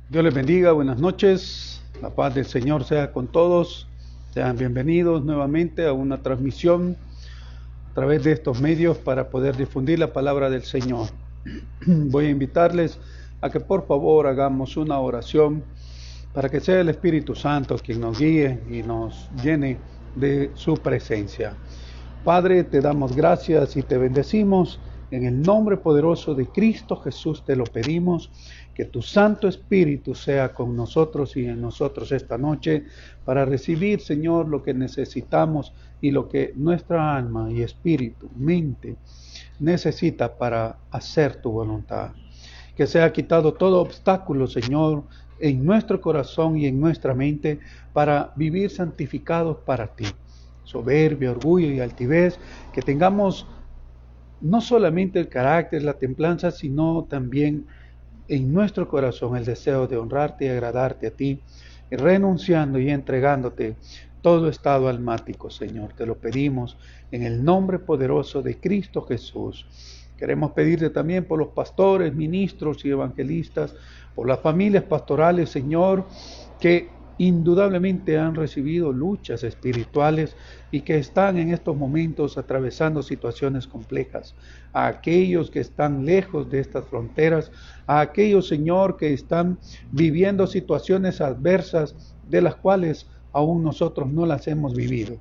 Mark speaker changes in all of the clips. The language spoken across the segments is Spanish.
Speaker 1: Dios les bendiga, buenas noches, la paz del Señor sea con todos, sean bienvenidos nuevamente a una transmisión a través de estos medios para poder difundir la palabra del Señor. Voy a invitarles a que por favor hagamos una oración para que sea el Espíritu Santo quien nos guíe y nos llene de su presencia. Padre, te damos gracias y te bendecimos. En el nombre poderoso de Cristo Jesús te lo pedimos, que tu Santo Espíritu sea con nosotros y en nosotros esta noche para recibir, Señor, lo que necesitamos y lo que nuestra alma y espíritu, mente, necesita para hacer tu voluntad. Que sea quitado todo obstáculo, Señor, en nuestro corazón y en nuestra mente para vivir santificados para ti. Soberbia, orgullo y altivez, que tengamos no solamente el carácter, la templanza, sino también en nuestro corazón el deseo de honrarte y agradarte a ti, y renunciando y entregándote todo estado almático, Señor. Te lo pedimos en el nombre poderoso de Cristo Jesús. Queremos pedirte también por los pastores, ministros y evangelistas, por las familias pastorales, Señor, que indudablemente han recibido luchas espirituales y que están en estos momentos atravesando situaciones complejas. A aquellos que están lejos de estas fronteras, a aquellos, Señor, que están viviendo situaciones adversas de las cuales aún nosotros no las hemos vivido.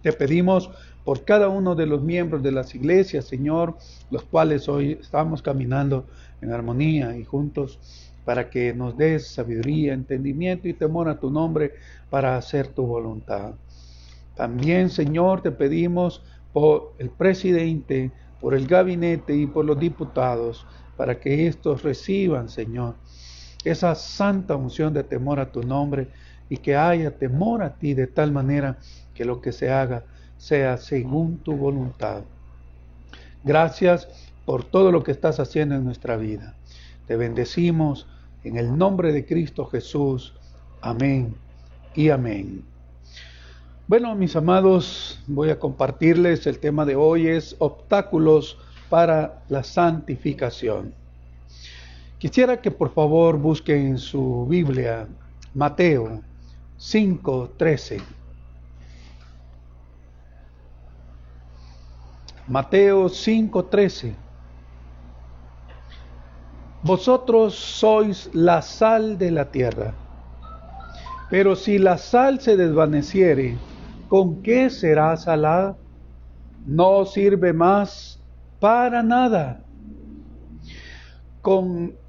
Speaker 1: Te pedimos por cada uno de los miembros de las iglesias, Señor, los cuales hoy estamos caminando en armonía y juntos, para que nos des sabiduría, entendimiento y temor a tu nombre para hacer tu voluntad. También, Señor, te pedimos por el presidente, por el gabinete y por los diputados, para que estos reciban, Señor, esa santa unción de temor a tu nombre y que haya temor a ti de tal manera que lo que se haga sea según tu voluntad. Gracias por todo lo que estás haciendo en nuestra vida. Te bendecimos en el nombre de Cristo Jesús. Amén y amén. Bueno, mis amados, voy a compartirles el tema de hoy es obstáculos para la santificación. Quisiera que por favor busquen en su Biblia Mateo 5:13. Mateo 5:13. Vosotros sois la sal de la tierra, pero si la sal se desvaneciere, ¿con qué será salada? No sirve más para nada,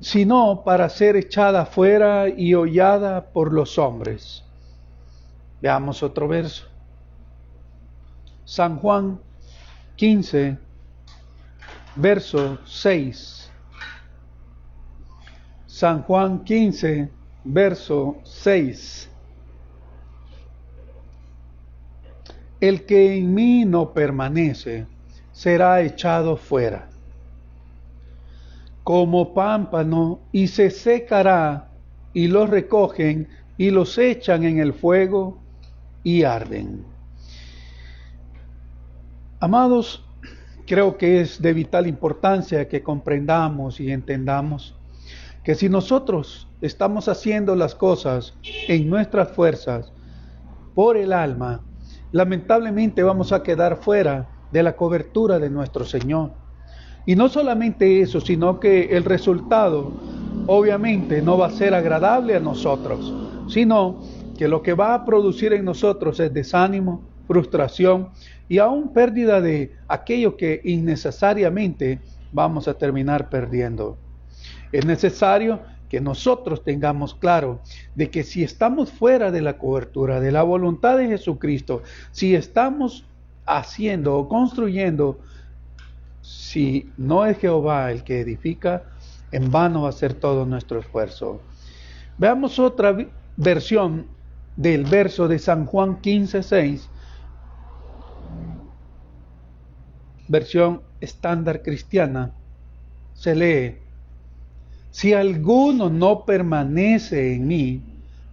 Speaker 1: sino para ser echada fuera y hollada por los hombres. Veamos otro verso. San Juan 15, verso 6. San Juan 15, verso 6. El que en mí no permanece será echado fuera como pámpano y se secará, y los recogen y los echan en el fuego y arden. Amados, creo que es de vital importancia que comprendamos y entendamos que si nosotros estamos haciendo las cosas en nuestras fuerzas, por el alma, lamentablemente vamos a quedar fuera de la cobertura de nuestro Señor. Y no solamente eso, sino que el resultado obviamente no va a ser agradable a nosotros, sino que lo que va a producir en nosotros es desánimo, frustración y aún pérdida de aquello que innecesariamente vamos a terminar perdiendo. Es necesario que nosotros tengamos claro de que si estamos fuera de la cobertura de la voluntad de Jesucristo, si estamos haciendo o construyendo, si no es Jehová el que edifica, en vano va a ser todo nuestro esfuerzo. Veamos otra versión del verso de San Juan 15:6, versión estándar cristiana. Se lee: si alguno no permanece en mí,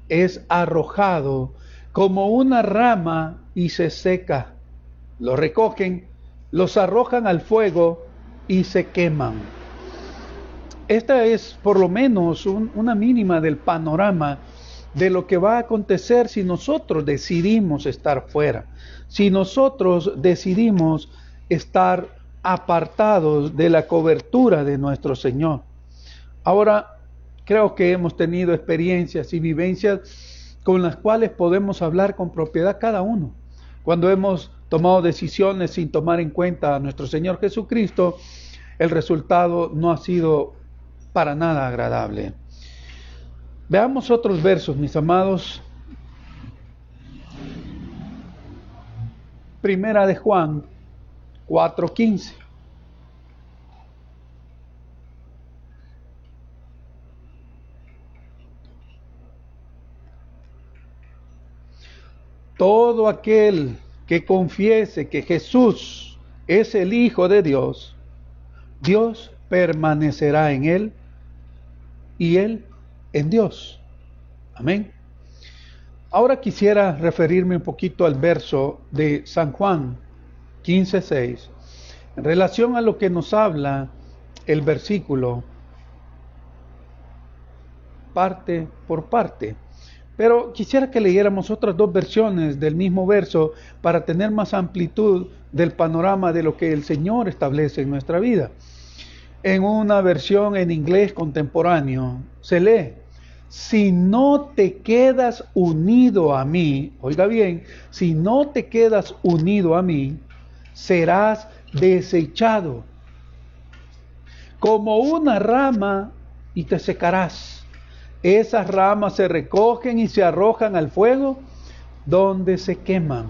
Speaker 1: es arrojado como una rama y se seca. Lo recogen, los arrojan al fuego y se queman. Esta es por lo menos una mínima del panorama de lo que va a acontecer si nosotros decidimos estar fuera, si nosotros decidimos estar apartados de la cobertura de nuestro Señor. Ahora, creo que hemos tenido experiencias y vivencias con las cuales podemos hablar con propiedad cada uno. Cuando hemos tomado decisiones sin tomar en cuenta a nuestro Señor Jesucristo, el resultado no ha sido para nada agradable. Veamos otros versos, mis amados. Primera de Juan 4:15. Todo aquel que confiese que Jesús es el Hijo de Dios, Dios permanecerá en él y él en Dios. Amén. Ahora quisiera referirme un poquito al verso de San Juan 15:6, en relación a lo que nos habla el versículo parte por parte. Pero quisiera que leyéramos otras dos versiones del mismo verso para tener más amplitud del panorama de lo que el Señor establece en nuestra vida. En una versión en inglés contemporáneo se lee: si no te quedas unido a mí, oiga bien, si no te quedas unido a mí, serás desechado como una rama y te secarás. Esas ramas se recogen y se arrojan al fuego donde se queman.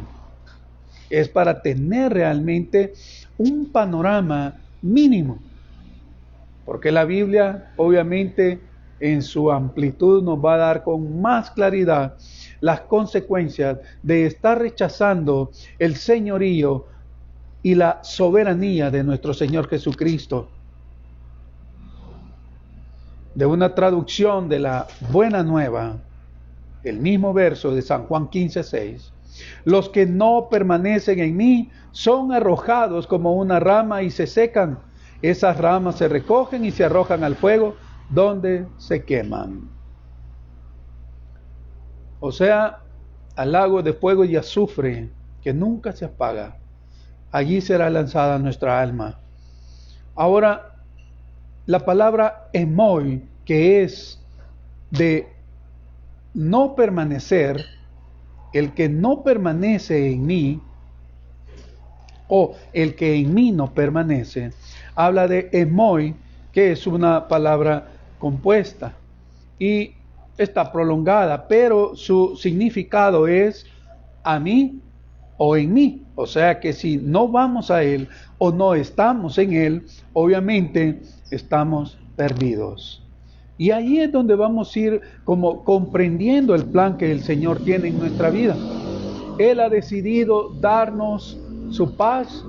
Speaker 1: Es para tener realmente un panorama mínimo, porque la Biblia obviamente en su amplitud nos va a dar con más claridad las consecuencias de estar rechazando el señorío y la soberanía de nuestro Señor Jesucristo. De una traducción de la Buena Nueva, el mismo verso de San Juan 15:6, los que no permanecen en mí son arrojados como una rama y se secan. Esas ramas se recogen y se arrojan al fuego donde se queman. O sea, al lago de fuego y azufre que nunca se apaga. Allí será lanzada nuestra alma. Ahora, la palabra emoi, que es de no permanecer, el que no permanece en mí, o el que en mí no permanece, habla de emoi, que es una palabra compuesta y está prolongada, pero su significado es a mí o en mí. O sea que si no vamos a Él o no estamos en Él, obviamente estamos perdidos. Y ahí es donde vamos a ir como comprendiendo el plan que el Señor tiene en nuestra vida. Él ha decidido darnos su paz,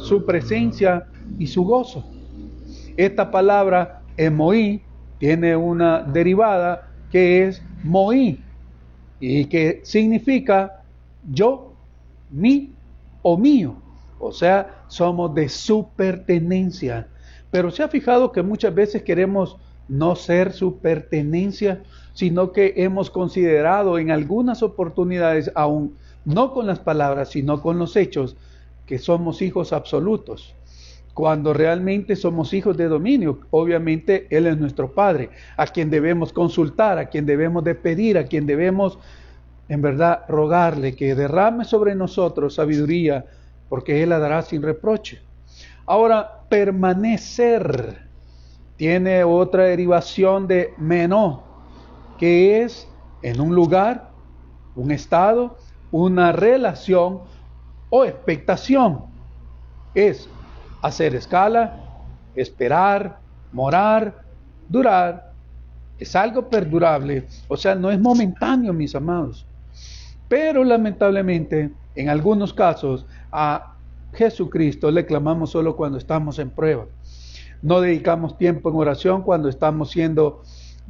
Speaker 1: su presencia y su gozo. Esta palabra emoi tiene una derivada que es moi y que significa yo, mí o mío. O sea, somos de su pertenencia. Pero ¿se ha fijado que muchas veces queremos no ser su pertenencia, sino que hemos considerado en algunas oportunidades, aún no con las palabras, sino con los hechos, que somos hijos absolutos, cuando realmente somos hijos de dominio? Obviamente Él es nuestro Padre, a quien debemos consultar, a quien debemos de pedir, a quien debemos en verdad rogarle que derrame sobre nosotros sabiduría, porque Él la dará sin reproche. Ahora, permanecer tiene otra derivación de menó, que es en un lugar, un estado, una relación o expectación. Es hacer escala, esperar, morar, durar. Es algo perdurable, o sea, no es momentáneo, mis amados. Pero lamentablemente, en algunos casos, a Jesucristo le clamamos solo cuando estamos en prueba. No dedicamos tiempo en oración cuando estamos siendo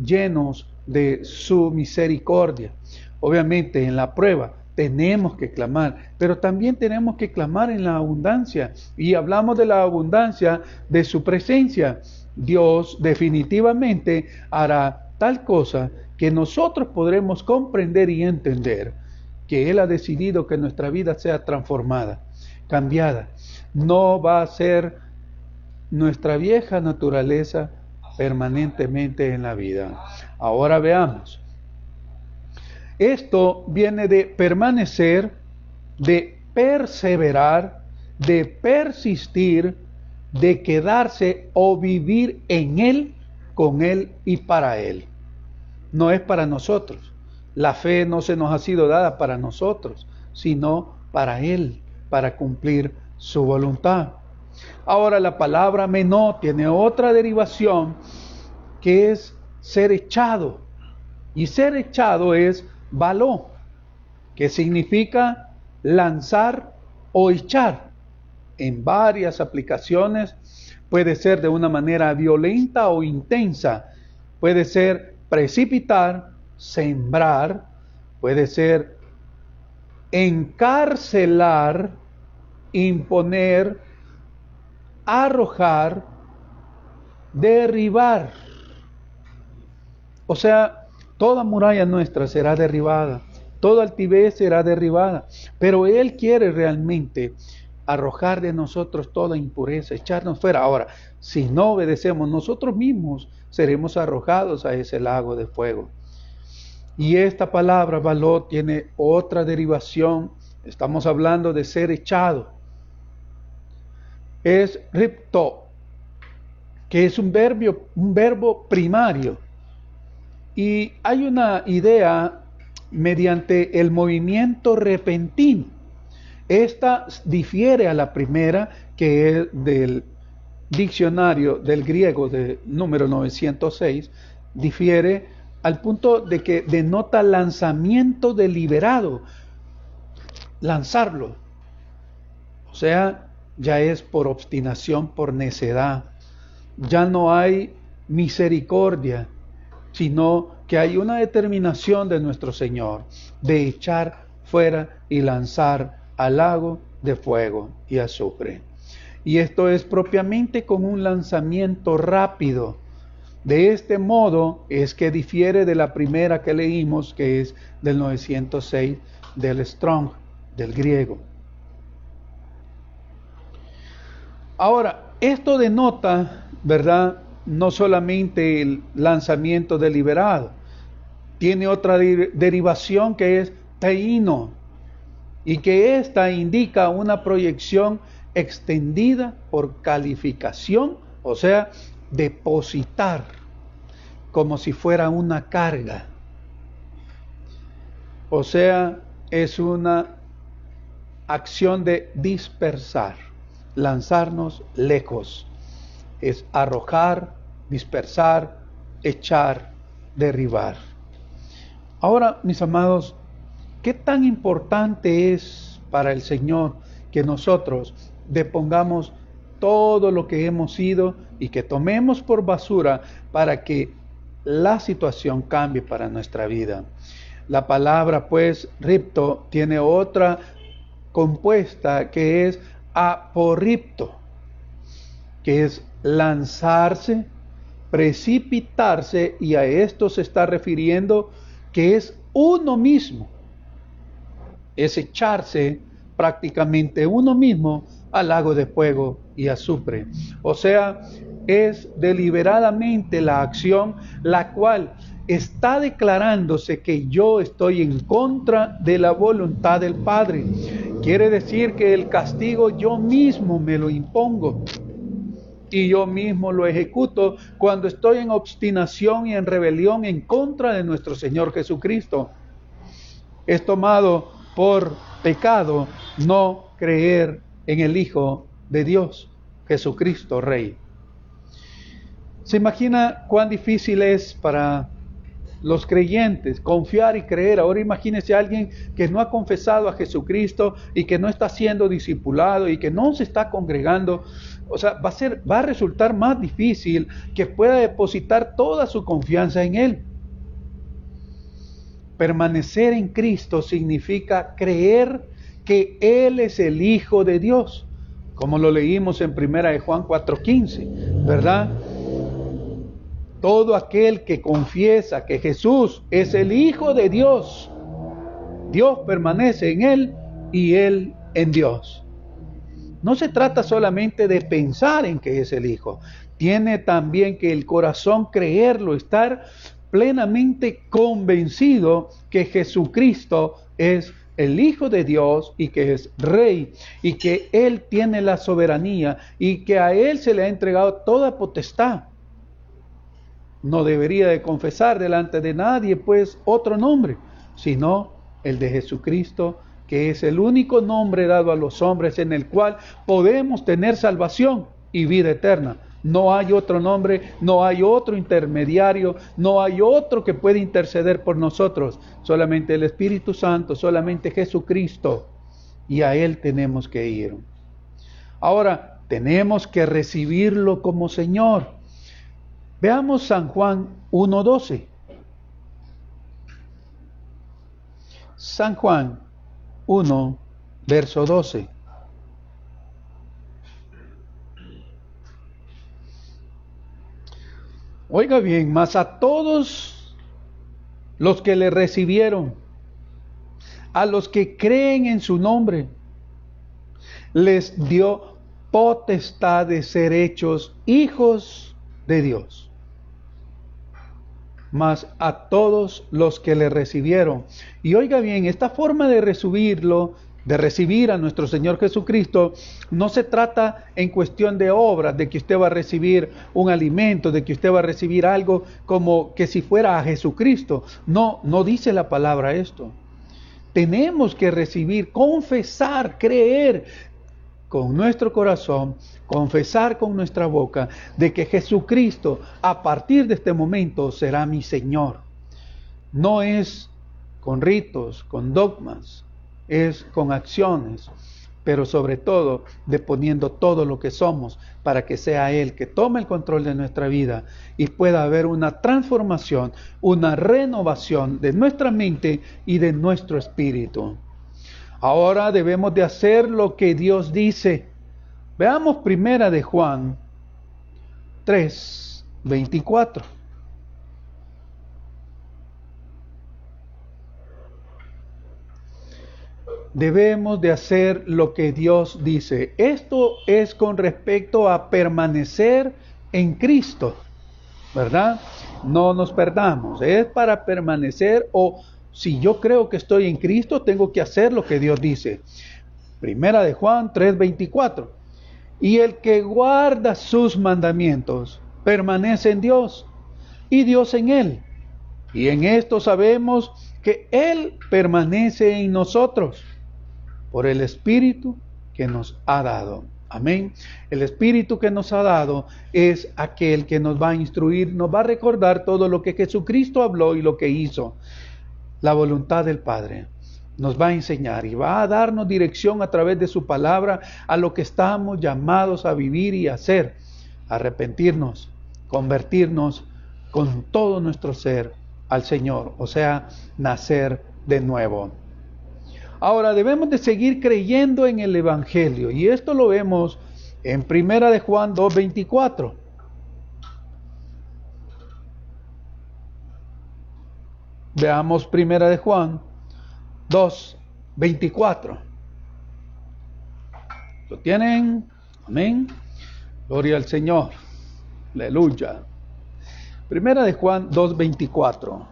Speaker 1: llenos de su misericordia. Obviamente en la prueba tenemos que clamar, pero también tenemos que clamar en la abundancia. Y hablamos de la abundancia de su presencia. Dios definitivamente hará tal cosa que nosotros podremos comprender y entender que Él ha decidido que nuestra vida sea transformada, cambiada. No va a ser nuestra vieja naturaleza permanentemente en la vida. Ahora veamos. Esto viene de permanecer, de perseverar, de persistir, de quedarse o vivir en Él, con Él y para Él. No es para nosotros. La fe no se nos ha sido dada para nosotros, sino para Él, para cumplir su voluntad. Ahora la palabra menó tiene otra derivación que es ser echado. Y ser echado es baló, que significa lanzar o echar. En varias aplicaciones puede ser de una manera violenta o intensa. Puede ser precipitar, sembrar, puede ser encarcelar, imponer, arrojar, derribar. O sea, toda muralla nuestra será derribada, toda altivez será derribada, pero Él quiere realmente arrojar de nosotros toda impureza, echarnos fuera. Ahora, si no obedecemos, nosotros mismos seremos arrojados a ese lago de fuego. Y esta palabra, baló, tiene otra derivación. Estamos hablando de ser echado. Es ripto, que es un verbo primario. Y hay una idea mediante el movimiento repentino. Esta difiere a la primera, que es del diccionario del griego de número 906, difiere al punto de que denota lanzamiento deliberado, lanzarlo. O sea, ya es por obstinación, por necedad. Ya no hay misericordia, sino que hay una determinación de nuestro Señor de echar fuera y lanzar al lago de fuego y azufre. Y esto es propiamente con un lanzamiento rápido. De este modo es que difiere de la primera que leímos, que es del 906 del Strong, del griego. Ahora, esto denota, ¿verdad?, no solamente el lanzamiento deliberado, tiene otra derivación que es teino, y que esta indica una proyección extendida por calificación, o sea, depositar, como si fuera una carga. O sea, es una acción de dispersar, lanzarnos lejos. Es arrojar, dispersar, echar, derribar. Ahora, mis amados, ¿qué tan importante es para el Señor que nosotros depongamos todo lo que hemos sido y que tomemos por basura para que la situación cambie para nuestra vida? La palabra, pues, ripto, tiene otra compuesta que es aporripto, que es lanzarse, precipitarse, y a esto se está refiriendo que es uno mismo. Es echarse prácticamente uno mismo al lago de fuego y azufre. O sea, es deliberadamente la acción la cual está declarándose que yo estoy en contra de la voluntad del Padre. Quiere decir que el castigo yo mismo me lo impongo y yo mismo lo ejecuto cuando estoy en obstinación y en rebelión en contra de nuestro Señor Jesucristo. Es tomado por pecado no creer en el Hijo de Dios, Jesucristo Rey. ¿Se imagina cuán difícil es para los creyentes confiar y creer? Ahora imagínese a alguien que no ha confesado a Jesucristo y que no está siendo discipulado y que no se está congregando. O sea, va a resultar más difícil que pueda depositar toda su confianza en Él. Permanecer en Cristo significa creer que Él es el Hijo de Dios, como lo leímos en 1 Juan 4:15, ¿verdad? todo aquel que confiesa que Jesús es el Hijo de Dios, Dios permanece en él y él en Dios. No se trata solamente de pensar en que es el Hijo. Tiene también que el corazón creerlo, estar plenamente convencido que Jesucristo es el Hijo de Dios y que es Rey y que Él tiene la soberanía y que a Él se le ha entregado toda potestad. No debería de confesar delante de nadie pues otro nombre, sino el de Jesucristo, que es el único nombre dado a los hombres en el cual podemos tener salvación y vida eterna. No hay otro nombre, no hay otro intermediario, no hay otro que pueda interceder por nosotros. Solamente el Espíritu Santo, solamente Jesucristo. Y a Él tenemos que ir. Ahora, tenemos que recibirlo como Señor. Veamos San Juan 1:12. San Juan 1, verso 12. Oiga bien, mas a todos los que le recibieron, a los que creen en su nombre, les dio potestad de ser hechos hijos de Dios. Mas a todos los que le recibieron. Y oiga bien, esta forma de recibirlo, de recibir a nuestro Señor Jesucristo, no se trata en cuestión de obras, de que usted va a recibir un alimento, de que usted va a recibir algo como que si fuera a Jesucristo. No, no dice la palabra esto. Tenemos que recibir, confesar, creer con nuestro corazón, confesar con nuestra boca de que Jesucristo a partir de este momento será mi Señor. No es con ritos, con dogmas, es con acciones, pero sobre todo deponiendo todo lo que somos para que sea Él que tome el control de nuestra vida y pueda haber una transformación, una renovación de nuestra mente y de nuestro espíritu. Ahora debemos de hacer lo que Dios dice. Veamos primera de Juan 3:24. Debemos de hacer lo que Dios dice. Esto es con respecto a permanecer en Cristo, ¿verdad? No nos perdamos. Es para permanecer, o si yo creo que estoy en Cristo, tengo que hacer lo que Dios dice. Primera de Juan 3:24. Y el que guarda sus mandamientos permanece en Dios y Dios en él. Y en esto sabemos que Él permanece en nosotros por el Espíritu que nos ha dado. Amén. El Espíritu que nos ha dado es aquel que nos va a instruir, nos va a recordar todo lo que Jesucristo habló y lo que hizo. La voluntad del Padre nos va a enseñar y va a darnos dirección a través de su palabra a lo que estamos llamados a vivir y hacer. Arrepentirnos, convertirnos con todo nuestro ser al Señor, o sea, nacer de nuevo. Ahora debemos de seguir creyendo en el Evangelio, y esto lo vemos en primera de Juan 2:24. Veamos primera de Juan 2:24. ¿Lo tienen? Amén. Gloria al Señor. Aleluya. Primera de Juan 2:24.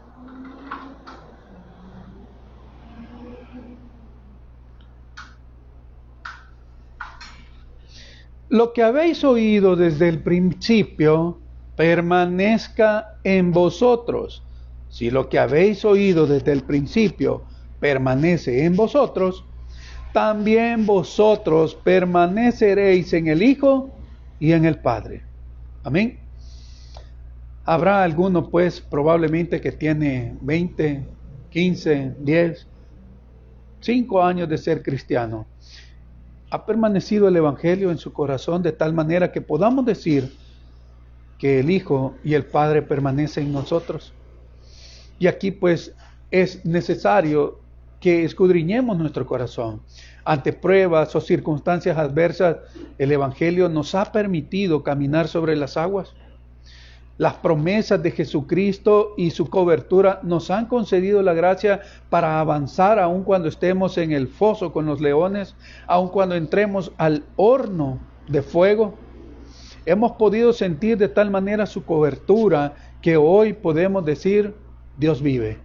Speaker 1: Lo que habéis oído desde el principio permanezca en vosotros. Si lo que habéis oído desde el principio permanece en vosotros, también vosotros permaneceréis en el Hijo y en el Padre. Amén. Habrá alguno pues probablemente que tiene 20, 15, 10, 5 años de ser cristiano. ¿Ha permanecido el Evangelio en su corazón de tal manera que podamos decir que el Hijo y el Padre permanecen en nosotros? Y aquí pues es necesario que escudriñemos nuestro corazón. Ante pruebas o circunstancias adversas, el Evangelio nos ha permitido caminar sobre las aguas. Las promesas de Jesucristo y su cobertura nos han concedido la gracia para avanzar aun cuando estemos en el foso con los leones, aun cuando entremos al horno de fuego. Hemos podido sentir de tal manera su cobertura que hoy podemos decir, Dios vive.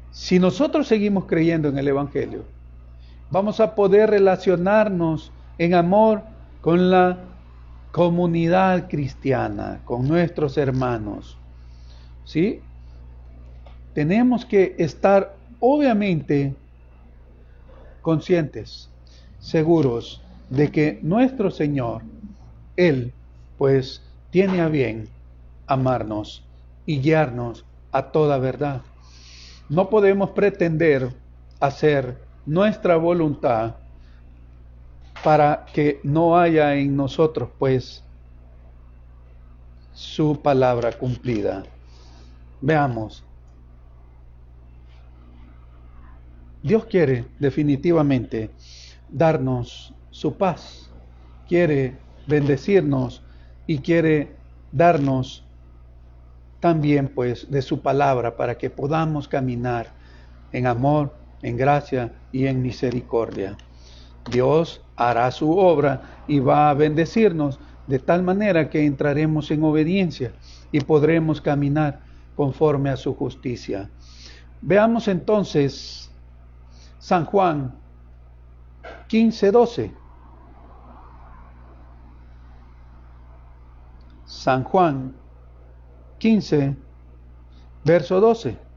Speaker 1: Si nosotros seguimos creyendo en el Evangelio, vamos a poder relacionarnos en amor con la comunidad cristiana, con nuestros hermanos. ¿Sí? Tenemos que estar obviamente conscientes, seguros de que nuestro Señor, Él, pues, tiene a bien amarnos y guiarnos a toda verdad. No podemos pretender hacer nuestra voluntad para que no haya en nosotros, pues, su palabra cumplida. Veamos. Dios quiere definitivamente darnos su paz, quiere bendecirnos y quiere darnos también, pues, de su palabra para que podamos caminar en amor, en gracia y en misericordia. Dios hará su obra y va a bendecirnos de tal manera que entraremos en obediencia y podremos caminar conforme a su justicia. Veamos entonces San Juan 15:12. San Juan 15, verso 12.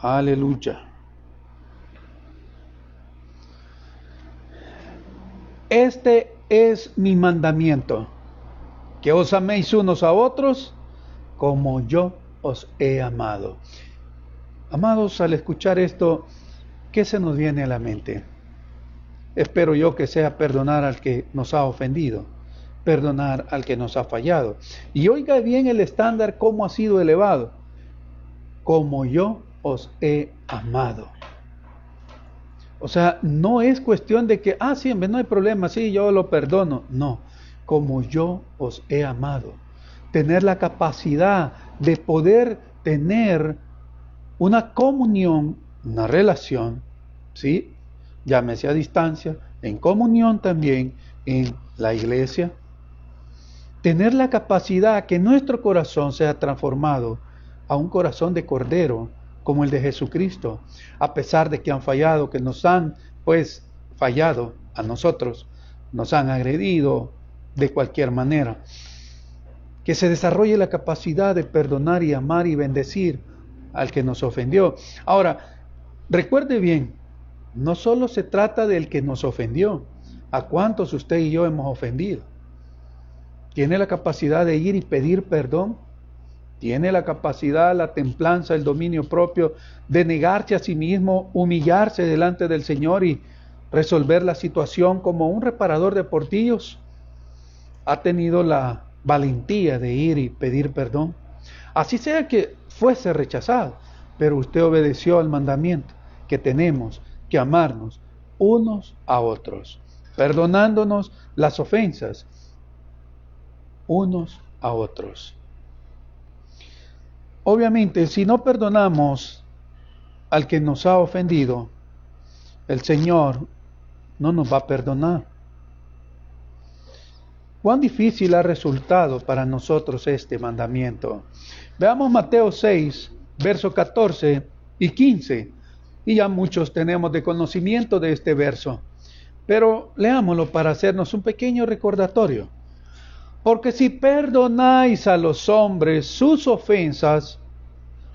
Speaker 1: Aleluya. Este es mi mandamiento, que os améis unos a otros como yo os he amado. Amados, al escuchar esto, ¿qué se nos viene a la mente? Espero yo que sea perdonar al que nos ha ofendido, perdonar al que nos ha fallado. Y oiga bien el estándar, cómo ha sido elevado. Como yo os he amado. O sea, no es cuestión de que, sí, no hay problema, sí, yo lo perdono. No, como yo os he amado. Tener la capacidad de poder tener una comunión, una relación, ¿sí? Llámese a distancia, en comunión también en la iglesia. Tener la capacidad que nuestro corazón sea transformado a un corazón de cordero como el de Jesucristo, a pesar de que han fallado, que nos han pues fallado a nosotros, nos han agredido de cualquier manera. Que se desarrolle la capacidad de perdonar y amar y bendecir al que nos ofendió. Ahora, recuerde bien, no solo se trata del que nos ofendió. ¿A cuántos usted y yo hemos ofendido? ¿Tiene la capacidad de ir y pedir perdón? ¿Tiene la capacidad, la templanza, el dominio propio de negarse a sí mismo, humillarse delante del Señor y resolver la situación como un reparador de portillos? ¿Ha tenido la valentía de ir y pedir perdón? Así sea que fuese rechazado, pero usted obedeció al mandamiento que tenemos que amarnos unos a otros, perdonándonos las ofensas unos a otros. Obviamente, si no perdonamos al que nos ha ofendido, el Señor no nos va a perdonar. ¿Cuán difícil ha resultado para nosotros este mandamiento? Veamos Mateo 6, versos 14 y 15. Y ya muchos tenemos de conocimiento de este verso. Pero leámoslo para hacernos un pequeño recordatorio. Porque si perdonáis a los hombres sus ofensas,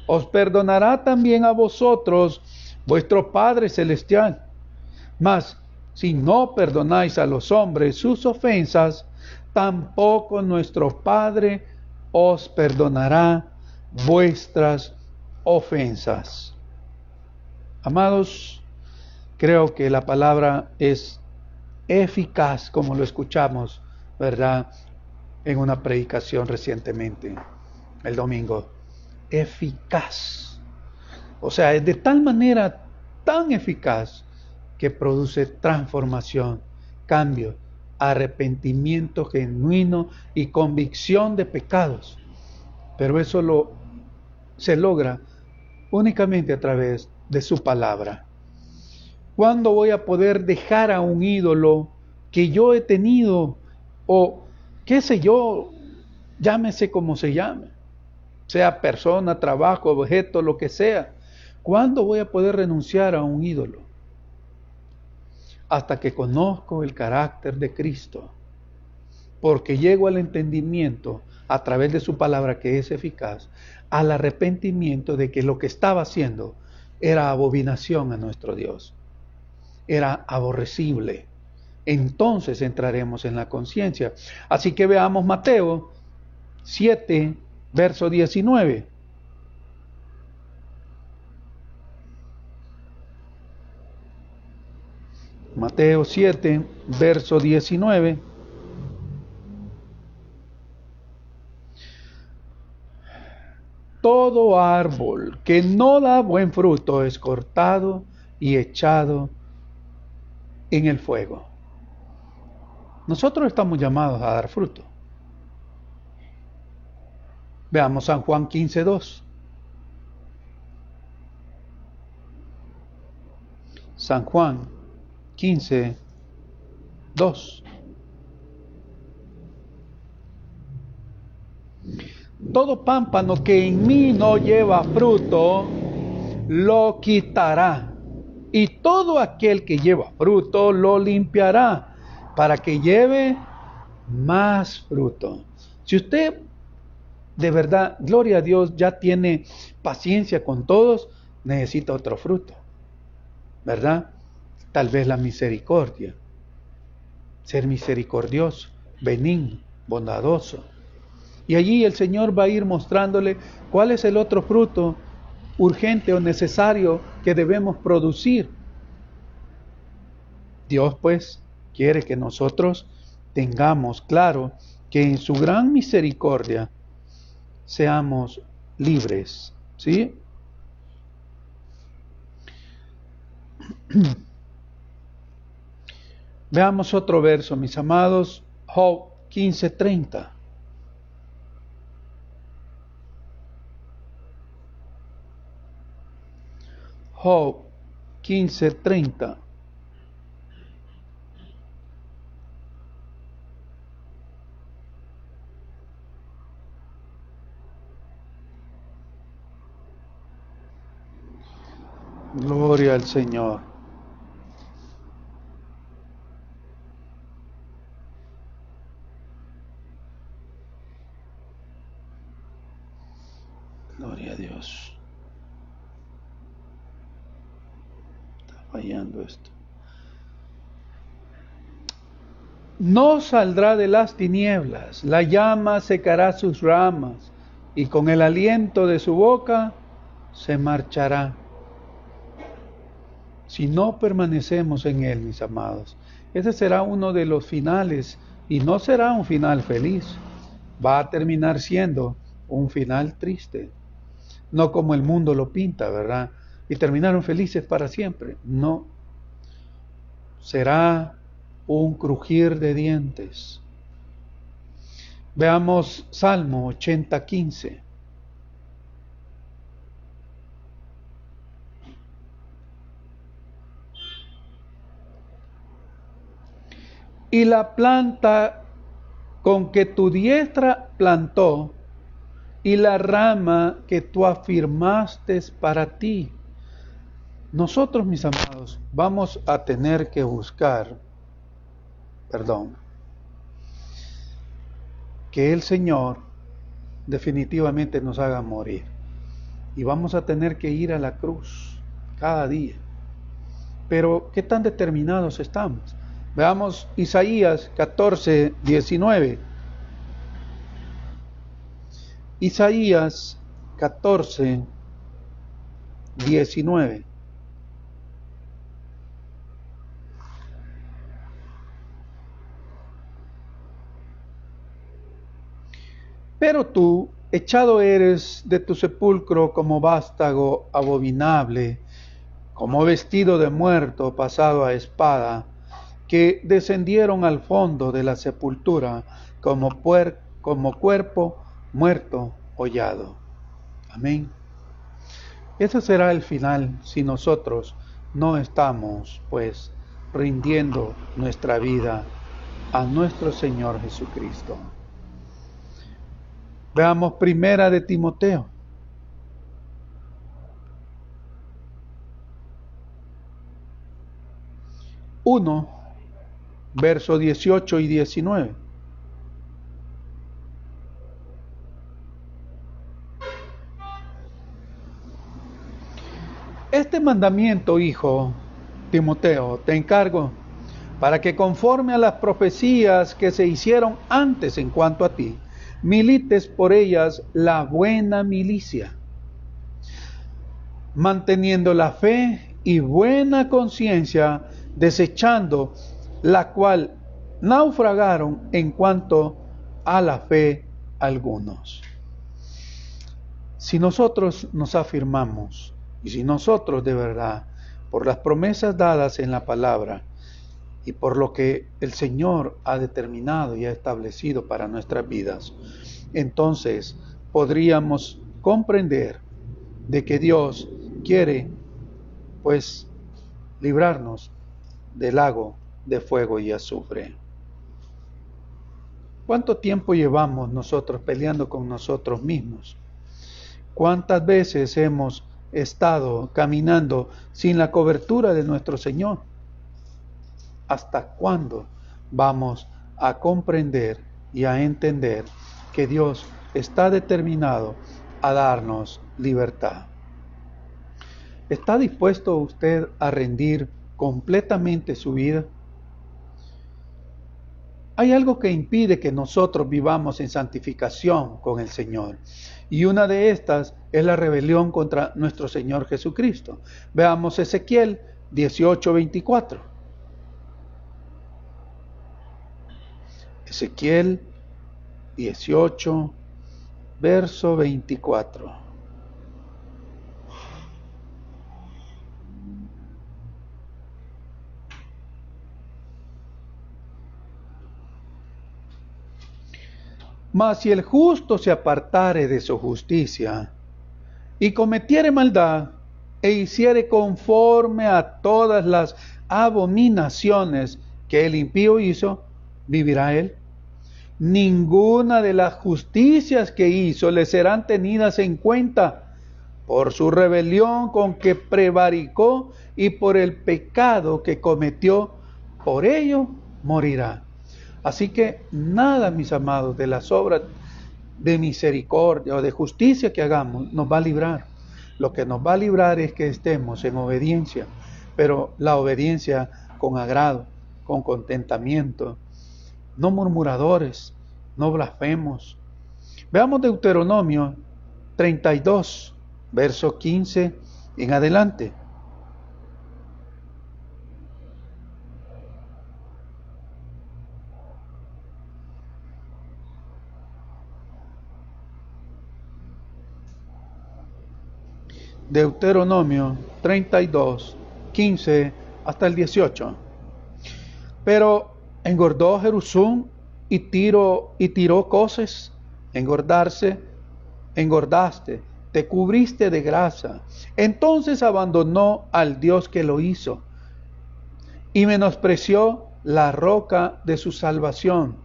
Speaker 1: os perdonará también a vosotros vuestro Padre Celestial. Mas si no perdonáis a los hombres sus ofensas, tampoco nuestro Padre os perdonará vuestras ofensas. Amados, creo que la palabra es eficaz, como lo escuchamos, ¿verdad?, en una predicación recientemente, el domingo. Eficaz. O sea, es de tal manera tan eficaz que produce transformación, cambio, arrepentimiento genuino y convicción de pecados. Pero eso se logra únicamente a través de su palabra. ¿Cuándo voy a poder dejar a un ídolo que yo he tenido, o qué sé yo, llámese como se llame, sea persona, trabajo, objeto, lo que sea? ¿Cuándo voy a poder renunciar a un ídolo? Hasta que conozco el carácter de Cristo, porque llego al entendimiento a través de su palabra, que es eficaz, al arrepentimiento de que lo que estaba haciendo era abominación a nuestro Dios, era aborrecible. Entonces entraremos en la conciencia. Así que veamos Mateo 7, verso 19. Mateo 7, verso 19. Todo árbol que no da buen fruto es cortado y echado en el fuego. Nosotros estamos llamados a dar fruto. Veamos San Juan 15:2. San Juan 15:2. Todo pámpano que en mí no lleva fruto, lo quitará. Y todo aquel que lleva fruto, lo limpiará, para que lleve más fruto. Si usted de verdad, gloria a Dios, ya tiene paciencia con todos, necesita otro fruto, ¿verdad? Tal vez la misericordia, ser misericordioso, benigno, bondadoso. Y allí el Señor va a ir mostrándole cuál es el otro fruto urgente o necesario que debemos producir. Dios pues quiere que nosotros tengamos claro que en su gran misericordia seamos libres, ¿sí? Veamos otro verso, mis amados, Job 15:30. Job 15:30. Gloria al Señor. Gloria a Dios. Está fallando esto. No saldrá de las tinieblas, la llama secará sus ramas, y con el aliento de su boca se marchará. Si no permanecemos en Él, mis amados, ese será uno de los finales, y no será un final feliz. Va a terminar siendo un final triste. No como el mundo lo pinta, ¿verdad? Y terminaron felices para siempre. No. Será un crujir de dientes. Veamos Salmo 80:15. Y la planta con que tu diestra plantó, y la rama que tú afirmaste para ti. Nosotros, mis amados, vamos a tener que buscar, que el Señor definitivamente nos haga morir. Y vamos a tener que ir a la cruz cada día. Pero, ¿qué tan determinados estamos? Veamos Isaías 14:19. Isaías 14:19. Pero tú, echado eres de tu sepulcro como vástago abominable, como vestido de muerto pasado a espada, que descendieron al fondo de la sepultura como cuerpo muerto hollado. Amén. Ese será el final si nosotros no estamos, pues, rindiendo nuestra vida a nuestro Señor Jesucristo. Veamos primera de Timoteo. Uno, versos 18 y 19. Este mandamiento, hijo Timoteo, te encargo, para que conforme a las profecías que se hicieron antes en cuanto a ti, milites por ellas la buena milicia, manteniendo la fe y buena conciencia, desechando la cual naufragaron en cuanto a la fe algunos. Si nosotros nos afirmamos, y si nosotros de verdad, por las promesas dadas en la palabra, y por lo que el Señor ha determinado y ha establecido para nuestras vidas, entonces podríamos comprender de que Dios quiere, pues, librarnos del lago de fuego y azufre. ¿Cuánto tiempo llevamos nosotros peleando con nosotros mismos? ¿Cuántas veces hemos estado caminando sin la cobertura de nuestro Señor? ¿Hasta cuándo vamos a comprender y a entender que Dios está determinado a darnos libertad? ¿Está dispuesto usted a rendir completamente su vida? Hay algo que impide que nosotros vivamos en santificación con el Señor. Y una de estas es la rebelión contra nuestro Señor Jesucristo. Veamos Ezequiel 18:24. Ezequiel 18, verso 24. Mas si el justo se apartare de su justicia, y cometiere maldad, e hiciere conforme a todas las abominaciones que el impío hizo, vivirá él. Ninguna de las justicias que hizo le serán tenidas en cuenta por su rebelión con que prevaricó y por el pecado que cometió, por ello morirá. Así que nada, mis amados, de las obras de misericordia o de justicia que hagamos nos va a librar. Lo que nos va a librar es que estemos en obediencia, pero la obediencia con agrado, con contentamiento, no murmuradores, no blasfemos. Veamos Deuteronomio 32, verso 15 en adelante. Deuteronomio 32, 15 hasta el 18. Pero engordó Jerusún y tiró coces, engordaste, te cubriste de grasa. Entonces abandonó al Dios que lo hizo y menospreció la roca de su salvación.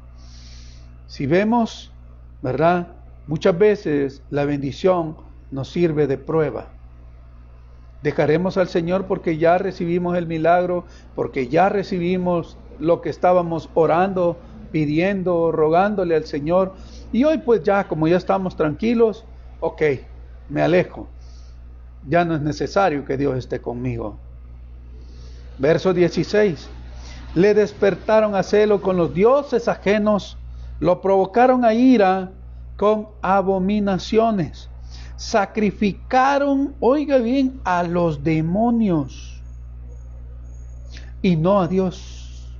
Speaker 1: Si vemos, ¿verdad? Muchas veces la bendición nos sirve de prueba. Dejaremos al Señor porque ya recibimos el milagro, porque ya recibimos lo que estábamos orando, pidiendo, rogándole al Señor. Y hoy pues ya, como ya estamos tranquilos, ok, me alejo. Ya no es necesario que Dios esté conmigo. Verso 16. Le despertaron a celo con los dioses ajenos, lo provocaron a ira con abominaciones. Sacrificaron, oiga bien, a los demonios y no a Dios,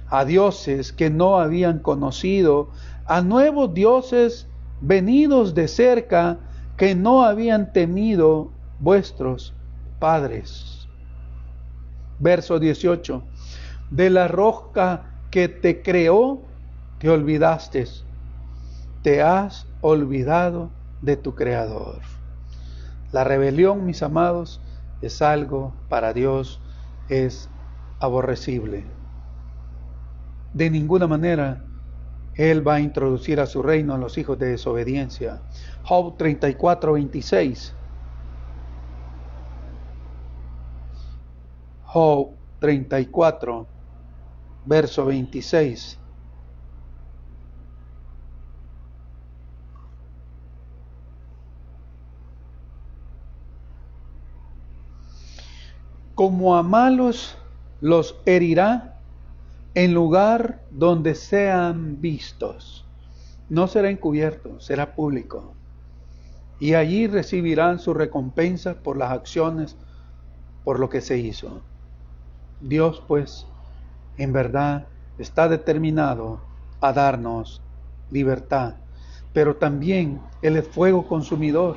Speaker 1: a dioses que no habían conocido, a nuevos dioses venidos de cerca que no habían temido vuestros padres. Verso 18. De la roca que te creó, te olvidaste. Te has olvidado de tu Creador. La rebelión, mis amados, es algo para Dios, es aborrecible. De ninguna manera Él va a introducir a su reino a los hijos de desobediencia. Job 34:26. Job 34, verso 26. Como a malos los herirá en lugar donde sean vistos. No será encubierto, será público. Y allí recibirán su recompensa por las acciones, por lo que se hizo. Dios, pues, en verdad está determinado a darnos libertad, pero también Él es fuego consumidor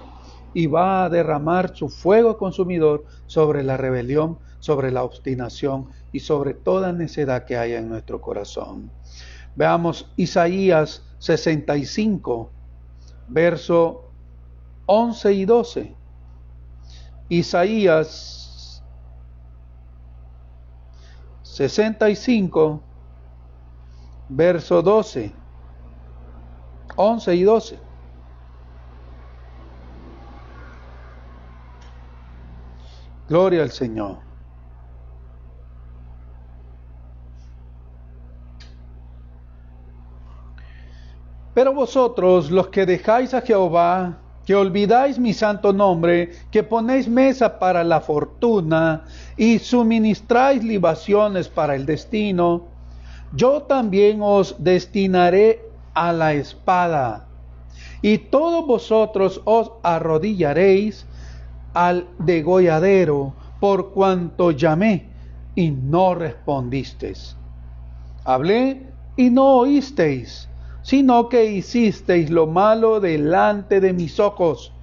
Speaker 1: y va a derramar su fuego consumidor sobre la rebelión, sobre la obstinación y sobre toda necedad que haya en nuestro corazón. Veamos Isaías 65, verso 11 y 12. Isaías 65, verso 12, 11 y 12. Gloria al Señor. Pero vosotros, los que dejáis a Jehová, que olvidáis mi santo nombre, que ponéis mesa para la fortuna y suministráis libaciones para el destino, yo también os destinaré a la espada, y todos vosotros os arrodillaréis al degolladero, por cuanto llamé y no respondisteis. Hablé y no oísteis, sino que hicisteis lo malo delante de mis ojos,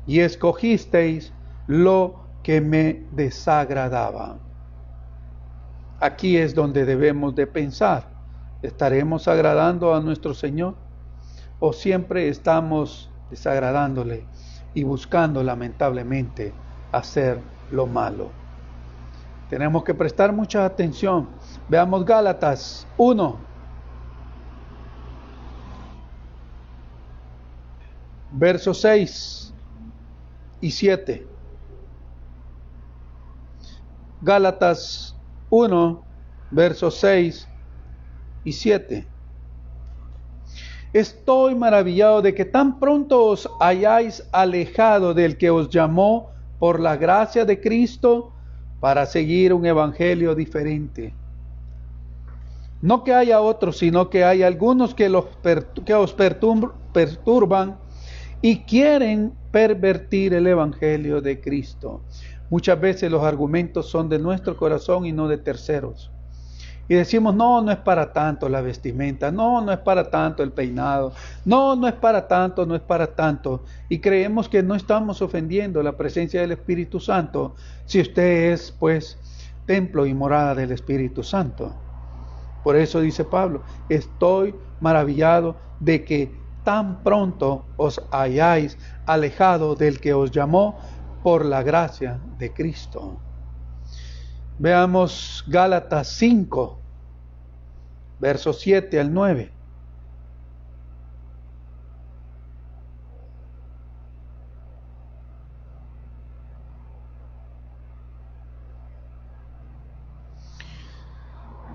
Speaker 1: y escogisteis lo que me desagradaba. Aquí es donde debemos de pensar. ¿Estaremos agradando a nuestro Señor? ¿O siempre estamos desagradándole y buscando lamentablemente hacer lo malo? Tenemos que prestar mucha atención. Veamos Gálatas 1. Versos 6 y 7. Gálatas 1, versos 6 y 7. Estoy maravillado de que tan pronto os hayáis alejado del que os llamó por la gracia de Cristo para seguir un evangelio diferente. No que haya otros, sino que hay algunos que os perturban y quieren pervertir el evangelio de Cristo. Muchas veces los argumentos son de nuestro corazón y no de terceros. Y decimos, no es para tanto la vestimenta, no es para tanto el peinado, no es para tanto, no es para tanto. Y creemos que no estamos ofendiendo la presencia del Espíritu Santo si usted es, pues, templo y morada del Espíritu Santo. Por eso dice Pablo, estoy maravillado de que tan pronto os hayáis alejado del que os llamó por la gracia de Cristo. Veamos Gálatas 5, versos 7 al 9.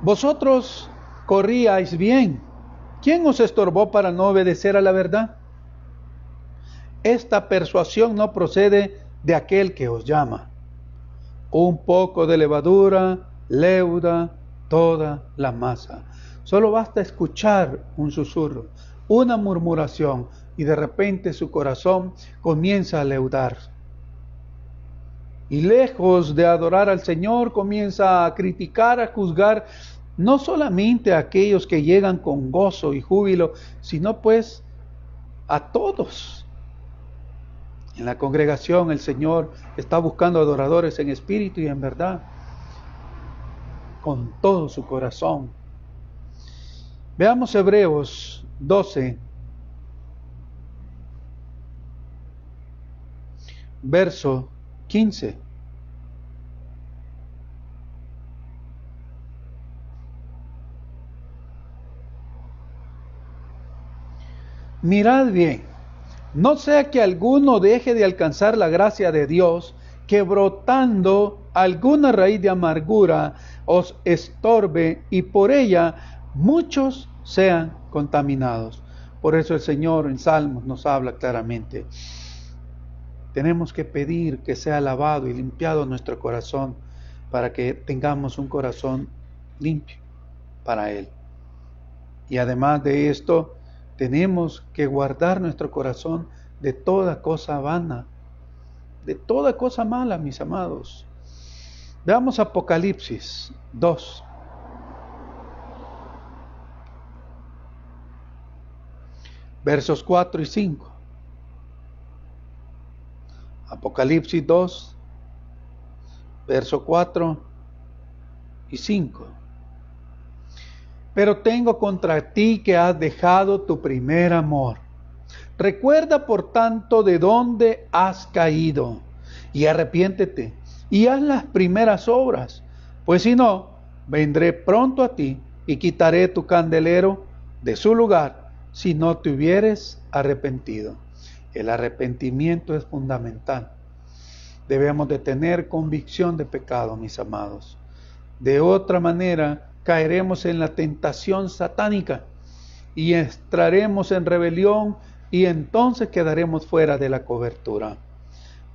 Speaker 1: Vosotros corríais bien. ¿Quién os estorbó para no obedecer a la verdad? Esta persuasión no procede de aquel que os llama. Un poco de levadura leuda toda la masa. Solo basta escuchar un susurro, una murmuración, y de repente su corazón comienza a leudar. Y lejos de adorar al Señor, comienza a criticar, a juzgar, no solamente a aquellos que llegan con gozo y júbilo, sino pues a todos. En la congregación el Señor está buscando adoradores en espíritu y en verdad. con todo su corazón. Veamos Hebreos 12, verso 15. Mirad bien, no sea que alguno deje de alcanzar la gracia de Dios, que brotando alguna raíz de amargura os estorbe y por ella muchos sean contaminados. Por eso el Señor en Salmos nos habla claramente. Tenemos que pedir que sea lavado y limpiado nuestro corazón para que tengamos un corazón limpio para Él. Y además de esto, tenemos que guardar nuestro corazón de toda cosa vana, de toda cosa mala, mis amados. Veamos Apocalipsis 2. Versos 4 y 5. Apocalipsis 2, verso 4 y 5. Pero tengo contra ti que has dejado tu primer amor. Recuerda por tanto de dónde has caído y arrepiéntete y haz las primeras obras, pues si no, vendré pronto a ti y quitaré tu candelero de su lugar si no te hubieres arrepentido. El arrepentimiento es fundamental. Debemos de tener convicción de pecado, mis amados. De otra manera, caeremos en la tentación satánica y entraremos en rebelión y entonces quedaremos fuera de la cobertura.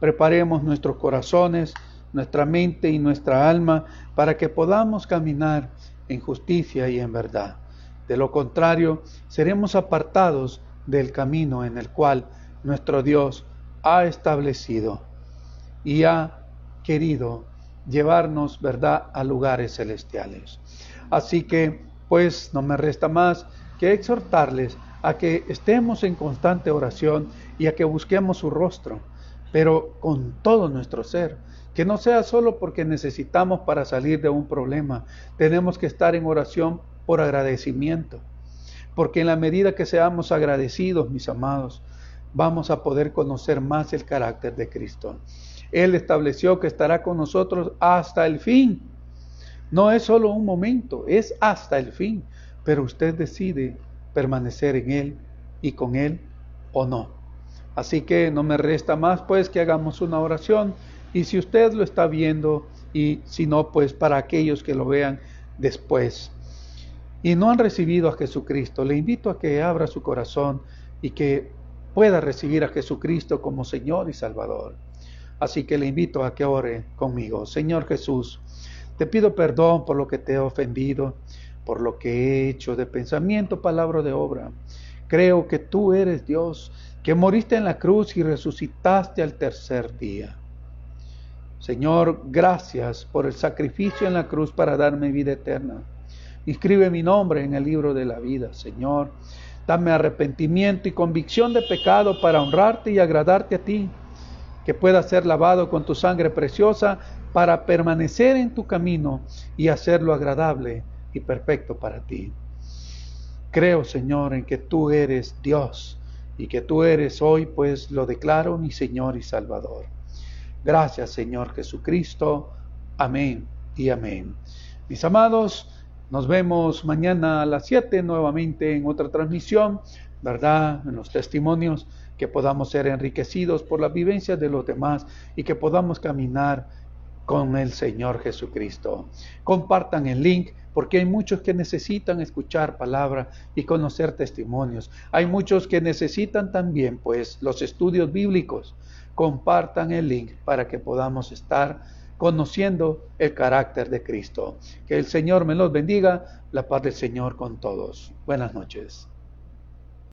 Speaker 1: Preparemos nuestros corazones, nuestra mente y nuestra alma para que podamos caminar en justicia y en verdad. De lo contrario, seremos apartados del camino en el cual nuestro Dios ha establecido y ha querido llevarnos, ¿verdad?, a lugares celestiales. Así que, pues, no me resta más que exhortarles a que estemos en constante oración y a que busquemos su rostro, pero con todo nuestro ser. Que no sea solo porque necesitamos para salir de un problema. Tenemos que estar en oración por agradecimiento. Porque en la medida que seamos agradecidos, mis amados, vamos a poder conocer más el carácter de Cristo. Él estableció que estará con nosotros hasta el fin. No es solo un momento, es hasta el fin. Pero usted decide permanecer en Él y con Él o no. Así que no me resta más pues que hagamos una oración. Y si usted lo está viendo y si no, pues para aquellos que lo vean después y no han recibido a Jesucristo, le invito a que abra su corazón y que pueda recibir a Jesucristo como Señor y Salvador. Así que le invito a que ore conmigo. Señor Jesús, te pido perdón por lo que te he ofendido, por lo que he hecho de pensamiento, palabra o de obra. Creo que tú eres Dios, que moriste en la cruz y resucitaste al tercer día. Señor, gracias por el sacrificio en la cruz para darme vida eterna. Inscribe mi nombre en el libro de la vida, Señor. Dame arrepentimiento y convicción de pecado para honrarte y agradarte a ti. Que pueda ser lavado con tu sangre preciosa para permanecer en tu camino y hacerlo agradable y perfecto para ti. Creo, Señor, en que tú eres Dios y que tú eres hoy, pues lo declaro mi Señor y Salvador. Gracias, Señor Jesucristo. Amén y amén. Mis amados, nos vemos mañana a las 7 nuevamente en otra transmisión, ¿verdad? En los testimonios, que podamos ser enriquecidos por las vivencias de los demás y que podamos caminar con el Señor Jesucristo. Compartan el link porque hay muchos que necesitan escuchar palabra y conocer testimonios. Hay muchos que necesitan también, pues, los estudios bíblicos. Compartan el link para que podamos estar conociendo el carácter de Cristo. Que el Señor me los bendiga. La paz del Señor con todos. Buenas noches.